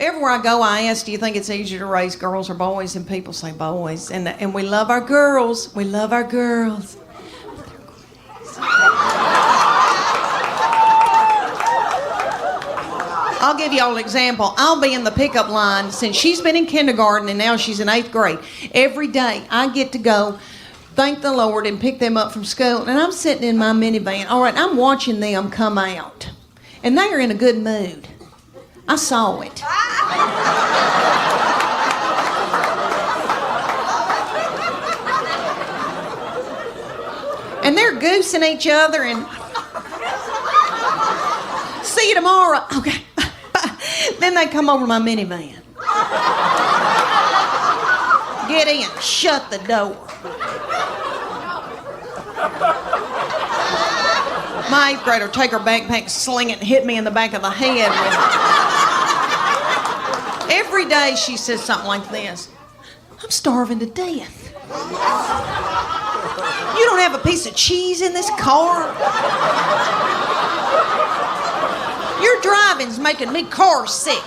Everywhere I go, I ask, do you think it's easier to raise girls or boys? And people say boys. And we love our girls. We love our girls. I'll give you all an example. I'll be in the pickup line since she's been in kindergarten and now she's in 8th grade. Every day I get to go thank the Lord and pick them up from school. And I'm sitting in my minivan. All right, I'm watching them come out. And they are in a good mood. I saw it. And they're goosing each other and see you tomorrow. Okay. Then they come over my minivan. Get in, shut the door. My 8th grader take her backpack, sling it, and hit me in the back of the head with it. Every day she says something like this. I'm starving to death. You don't have a piece of cheese in this car? Your driving's making me car sick.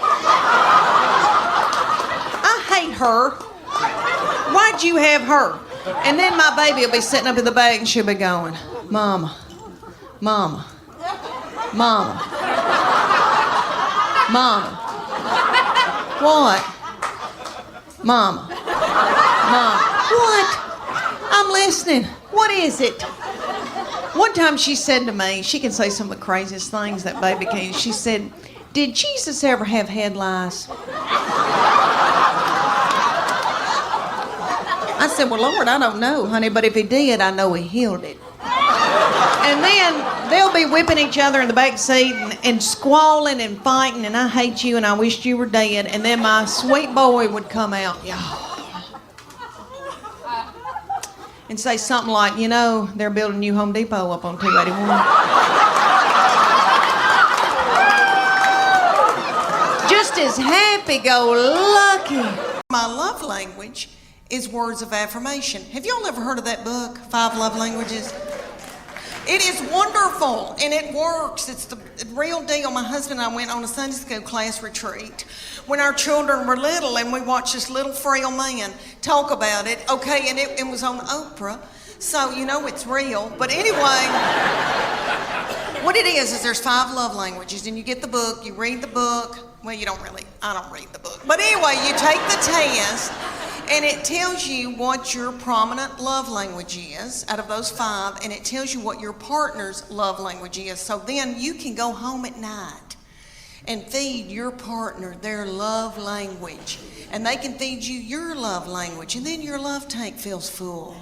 I hate her. Why'd you have her? And then my baby will be sitting up in the back and she'll be going, Mama, Mama, Mama, Mama. What? Mama, Mama. What? I'm listening. What is it? One time she said to me, she can say some of the craziest things, that baby can. She said, did Jesus ever have head lice? I said, well, Lord, I don't know, honey, but if he did, I know he healed it. And then they'll be whipping each other in the back seat and squalling and fighting, and I hate you and I wished you were dead. And then my sweet boy would come out, and say something like, you know, they're building a new Home Depot up on 281. Just as happy-go-lucky. My love language is words of affirmation. Have y'all ever heard of that book, 5 Love Languages? It is wonderful, and it works. It's the real deal. My husband and I went on a Sunday school class retreat when our children were little, and we watched this little frail man talk about it. Okay, and it was on Oprah, so you know it's real. But anyway, what it is there's 5 love languages, and you get the book, you read the book. Well, you don't really, I don't read the book. But anyway, you take the test, and it tells you what your prominent love language is out of those 5, and it tells you what your partner's love language is. So then you can go home at night and feed your partner their love language, and they can feed you your love language, and then your love tank feels full.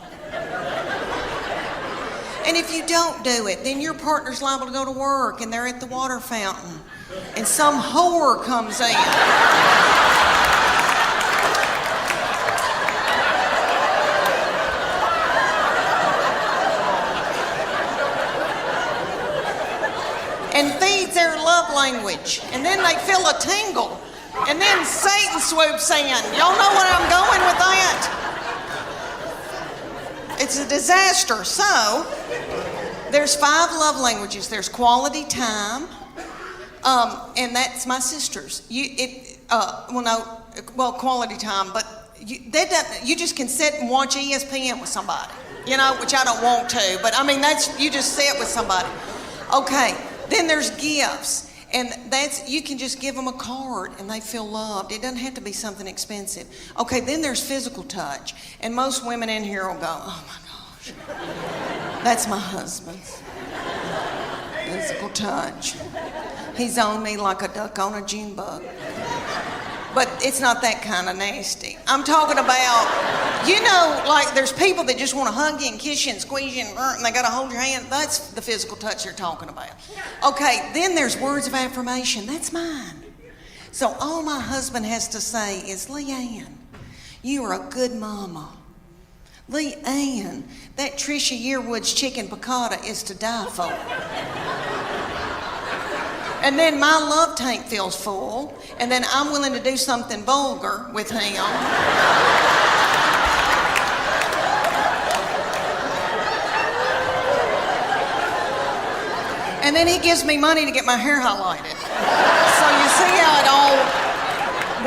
And if you don't do it, then your partner's liable to go to work, and they're at the water fountain, and some whore comes in. And feeds their love language. And then they feel a tingle. And then Satan swoops in. Y'all know where I'm going with that? It's a disaster. So, there's 5 love languages. There's quality time. And that's my sister's. Quality time, but you just can sit and watch ESPN with somebody, you know, which I don't want to, but I mean, you just sit with somebody. Okay. Then there's gifts, and you can just give them a card and they feel loved. It doesn't have to be something expensive. Okay, then there's physical touch, and most women in here will go, oh my gosh, that's my husband's physical touch. He's on me like a duck on a June bug. But it's not that kind of nasty. I'm talking about, you know, like there's people that just want to hug you and kiss you and squeeze you and they got to hold your hand. That's the physical touch they're talking about. Okay, then there's words of affirmation. That's mine. So all my husband has to say is, Leanne, you are a good mama. Leanne, that Trisha Yearwood's chicken piccata is to die for. And then my love tank feels full, and then I'm willing to do something vulgar with him. And then he gives me money to get my hair highlighted. So you see how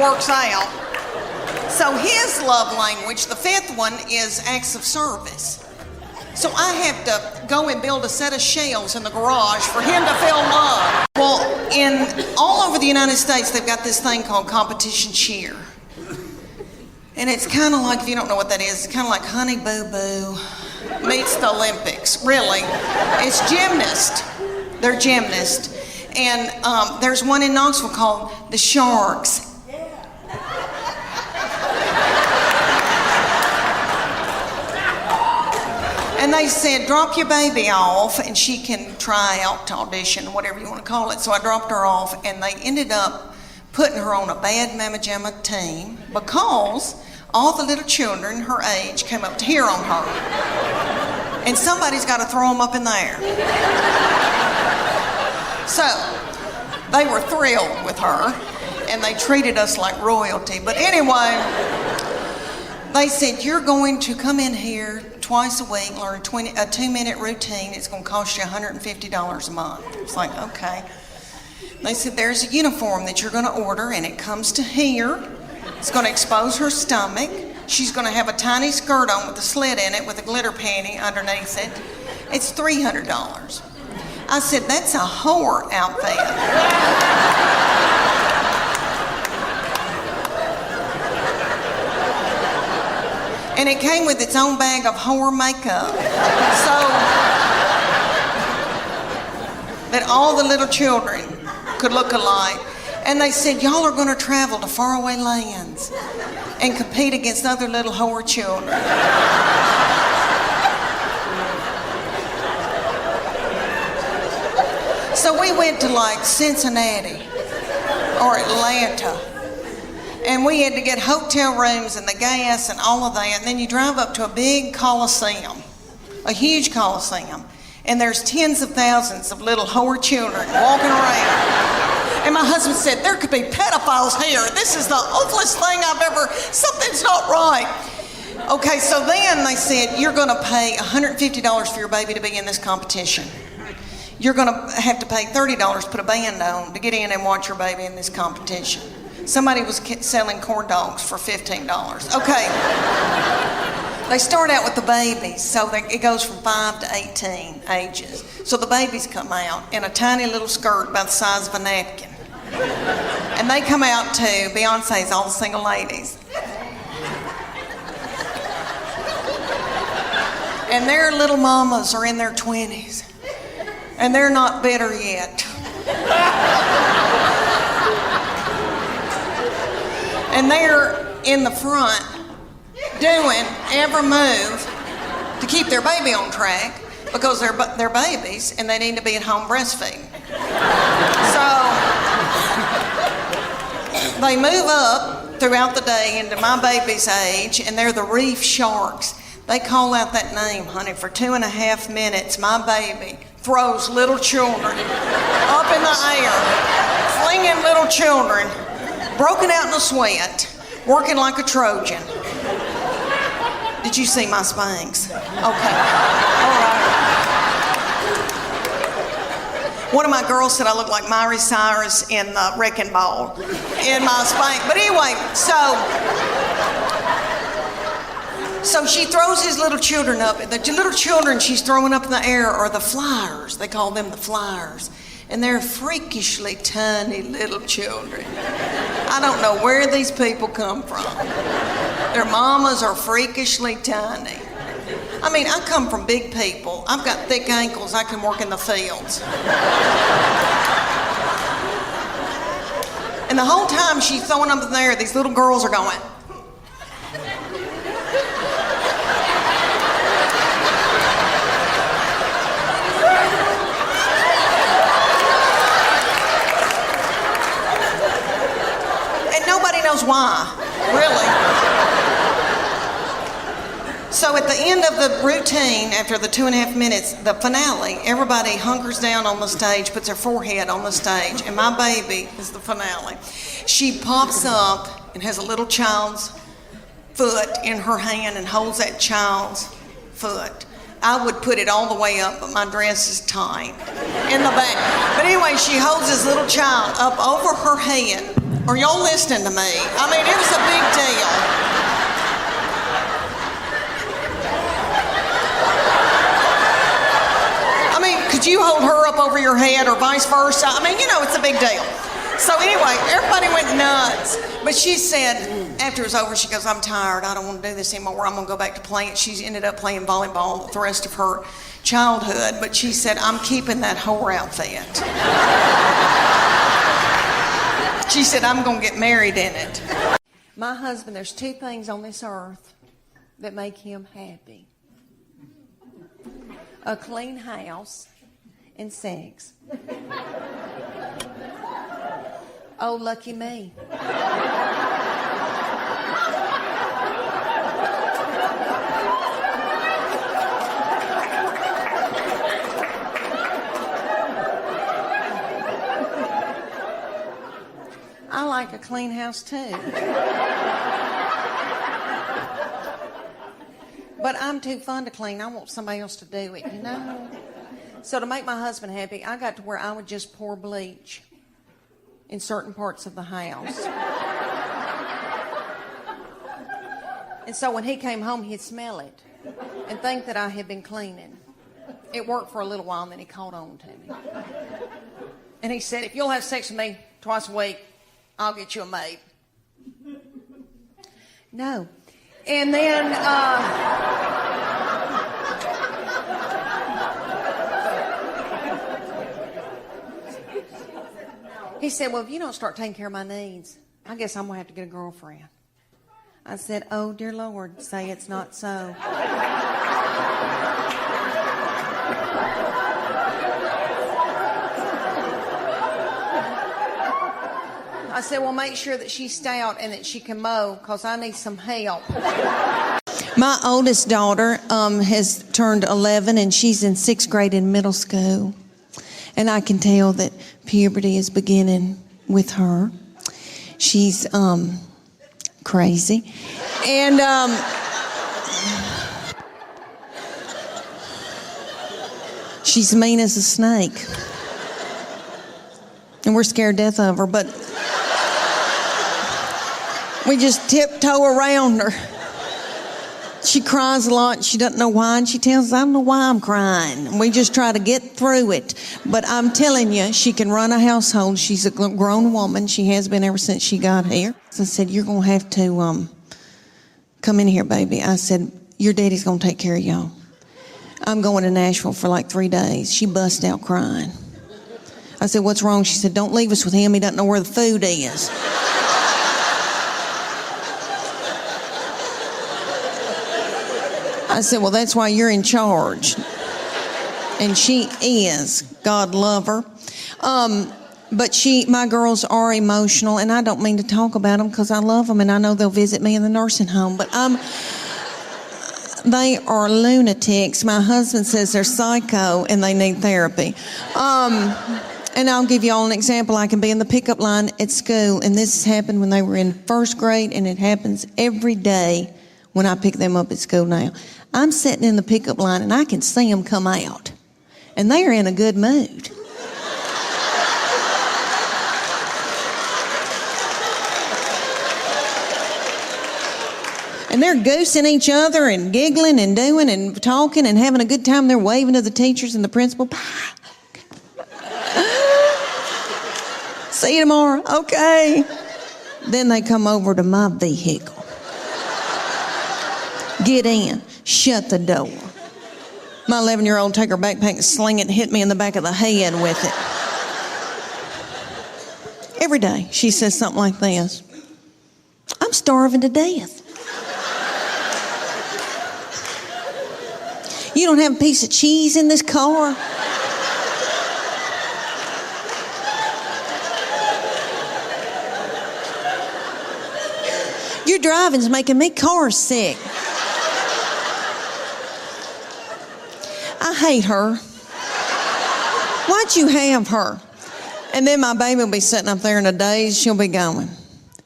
works out. So his love language, the fifth one, is acts of service. So I have to go and build a set of shelves in the garage for him to feel love. Well, all over the United States, they've got this thing called competition cheer. And it's kind of like, if you don't know what that is, it's kind of like Honey Boo Boo meets the Olympics, really. It's gymnast. They're gymnasts. And there's one in Knoxville called the Sharks. And they said, drop your baby off and she can try out to audition, whatever you want to call it. So I dropped her off and they ended up putting her on a bad Mama Jamma team because all the little children her age came up to hear on her. And somebody's got to throw them up in the air. So they were thrilled with her and they treated us like royalty. But anyway, they said, you're going to come in here twice a week, learn a 2-minute routine. It's going to cost you $150 a month. It's like, okay. They said, there's a uniform that you're going to order, and it comes to here. It's going to expose her stomach. She's going to have a tiny skirt on with a slit in it with a glitter panty underneath it. It's $300. I said, that's a whore outfit. And it came with its own bag of whore makeup. So that all the little children could look alike. And they said, y'all are going to travel to faraway lands and compete against other little whore children. So we went to like Cincinnati or Atlanta. And we had to get hotel rooms and the gas and all of that. And then you drive up to a big coliseum, a huge coliseum. And there's tens of thousands of little whore children walking around. And my husband said, there could be pedophiles here. This is the ugliest thing I've ever, something's not right. Okay, so then they said, you're going to pay $150 for your baby to be in this competition. You're going to have to pay $30 to put a band on to get in and watch your baby in this competition. Somebody was selling corn dogs for $15. Okay. They start out with the babies, so it goes from 5 to 18 ages. So the babies come out in a tiny little skirt about the size of a napkin. And they come out to Beyonce's All the Single Ladies. And their little mamas are in their 20s. And they're not bitter yet. And they're in the front doing every move to keep their baby on track because they're babies and they need to be at home breastfeeding. So they move up throughout the day into my baby's age, and they're the reef sharks. They call out that name, honey, for 2.5 minutes. My baby throws little children up in the air, flinging little children, broken out in a sweat, working like a Trojan. Did you see my Spanx? Okay. All right. One of my girls said I look like Miley Cyrus in the Wrecking Ball in my Spanx. But anyway, so she throws his little children up. The little children she's throwing up in the air are the flyers. They call them the flyers. And they're freakishly tiny little children. I don't know where these people come from. Their mamas are freakishly tiny. I mean, I come from big people. I've got thick ankles. I can work in the fields. And the whole time she's throwing them in there, these little girls are going. Knows why, really. So at the end of the routine, after the 2.5 minutes, the finale, everybody hunkers down on the stage, puts their forehead on the stage, and my baby is the finale. She pops up and has a little child's foot in her hand and holds that child's foot. I would put it all the way up, but my dress is tight in the back. But anyway, she holds this little child up over her head, Are y'all listening to me? I mean, it was a big deal. I mean, could you hold her up over your head or vice versa? I mean, it's a big deal. So anyway, everybody went nuts. But she said, after it was over, she goes, I'm tired. I don't want to do this anymore. I'm going to go back to playing. She ended up playing volleyball the rest of her childhood. But she said, I'm keeping that whore outfit. She said, I'm going to get married in it. My husband, there's two things on this earth that make him happy. A clean house and sex. Oh, lucky me. I like a clean house too. But I'm too fun to clean. I want somebody else to do it, So to make my husband happy, I got to where I would just pour bleach in certain parts of the house. And so when he came home, he'd smell it and think that I had been cleaning. It worked for a little while, and then he caught on to me. And he said, if you'll have sex with me twice a week, I'll get you a maid. No. And then, he said, well, if you don't start taking care of my needs, I guess I'm going to have to get a girlfriend. I said, oh, dear Lord, say it's not so. I said, well, make sure that she's stout and that she can mow, because I need some help. My oldest daughter has turned 11, and she's in 6th grade in middle school. And I can tell that puberty is beginning with her. She's crazy. And she's mean as a snake. And we're scared to death of her, but we just tiptoe around her. She cries a lot. She doesn't know why, and she tells us, I don't know why I'm crying. And we just try to get through it. But I'm telling you, she can run a household. She's a grown woman. She has been ever since she got here. So I said, you're going to have to come in here, baby. I said, your daddy's going to take care of y'all. I'm going to Nashville for like 3 days. She bust out crying. I said, what's wrong? She said, don't leave us with him. He doesn't know where the food is. I said, well, that's why you're in charge. And she is. God love her. But my girls are emotional, and I don't mean to talk about them because I love them, and I know they'll visit me in the nursing home. But they are lunatics. My husband says they're psycho, and they need therapy. And I'll give you all an example. I can be in the pickup line at school, and this happened when they were in 1st grade, and it happens every day when I pick them up at school now. I'm sitting in the pickup line, and I can see them come out, and they are in a good mood. And they're goosing each other and giggling and doing and talking and having a good time. They're waving to the teachers and the principal. See you tomorrow. Okay. Then they come over to my vehicle. Get in. Shut the door. My 11-year-old take her backpack and sling it and hit me in the back of the head with it. Every day she says something like this. I'm starving to death. You don't have a piece of cheese in this car? Your driving's making me car sick. I hate her. Why'd you have her? And then my baby will be sitting up there in a daze. She'll be going,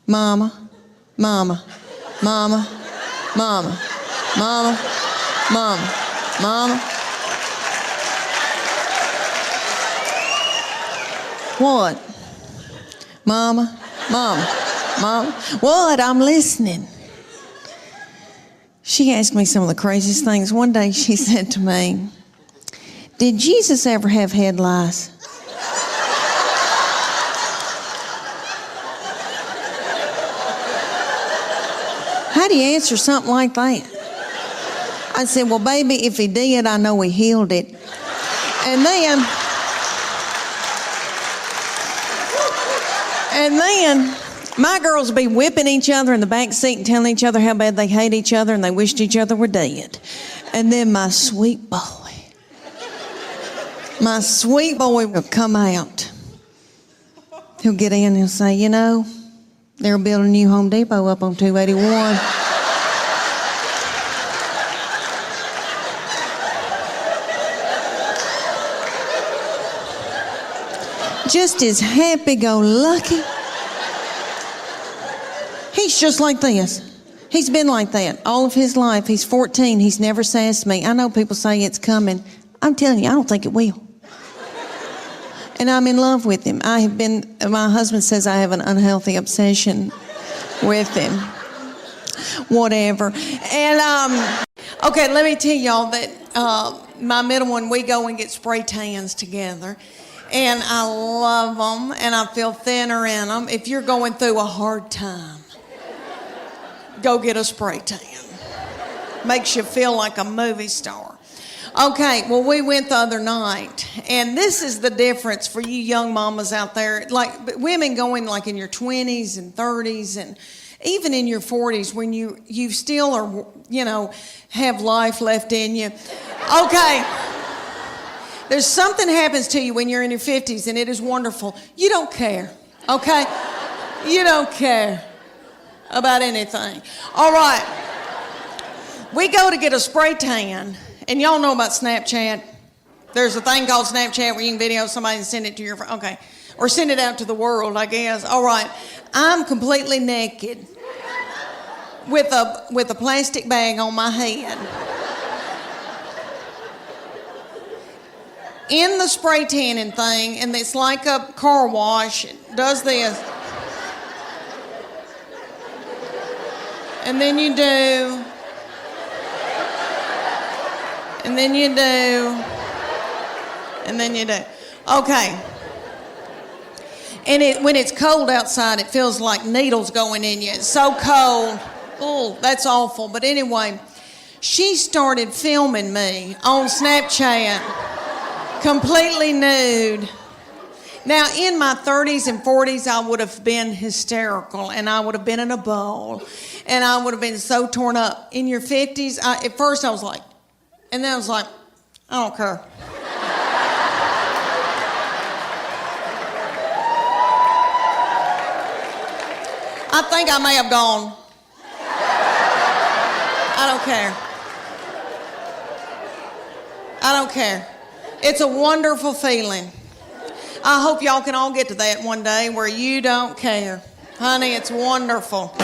Mama, Mama, Mama, Mama, Mama, Mama, Mama. What? Mama, Mom, what? I'm listening. She asked me some of the craziest things. One day she said to me, did Jesus ever have head lice? How do you answer something like that? I said, well, baby, if he did, I know he healed it. And then my girls would be whipping each other in the back seat and telling each other how bad they hate each other and they wished each other were dead. And then my sweet boy would come out. He'll get in and he'll say, you know, they're building a new Home Depot up on 281. Just as happy-go-lucky. He's just like this. He's been like that all of his life. He's 14. He's never sassed me. I know people say it's coming. I'm telling you, I don't think it will. And I'm in love with him. My husband says I have an unhealthy obsession with him. Whatever. And, okay, let me tell y'all that my middle one, we go and get spray tans together. And I love them, and I feel thinner in them. If you're going through a hard time, go get a spray tan. Makes you feel like a movie star. Okay, well, we went the other night, and this is the difference for you young mamas out there. Like, women going like in your 20s and 30s and even in your 40s when you still are, you know, have life left in you. Okay. There's something happens to you when you're in your 50s, and it is wonderful. You don't care, okay? You don't care about anything. All right. We go to get a spray tan, and y'all know about Snapchat. There's a thing called Snapchat where you can video somebody and send it to your friend. Okay. Or send it out to the world, I guess. All right. I'm completely naked with a plastic bag on my head. In the spray tanning thing, and it's like a car wash. It does this. And then you do. And then you do. And then you do. Okay. And when it's cold outside, it feels like needles going in you. It's so cold. Oh, that's awful. But anyway, she started filming me on Snapchat. Completely nude. Now, in my 30s and 40s, I would have been hysterical, and I would have been in a bowl, and I would have been so torn up. In your 50s, at first I was like, and then I was like, I don't care. I think I may have gone. I don't care. I don't care. It's a wonderful feeling. I hope y'all can all get to that one day where you don't care. Honey, it's wonderful.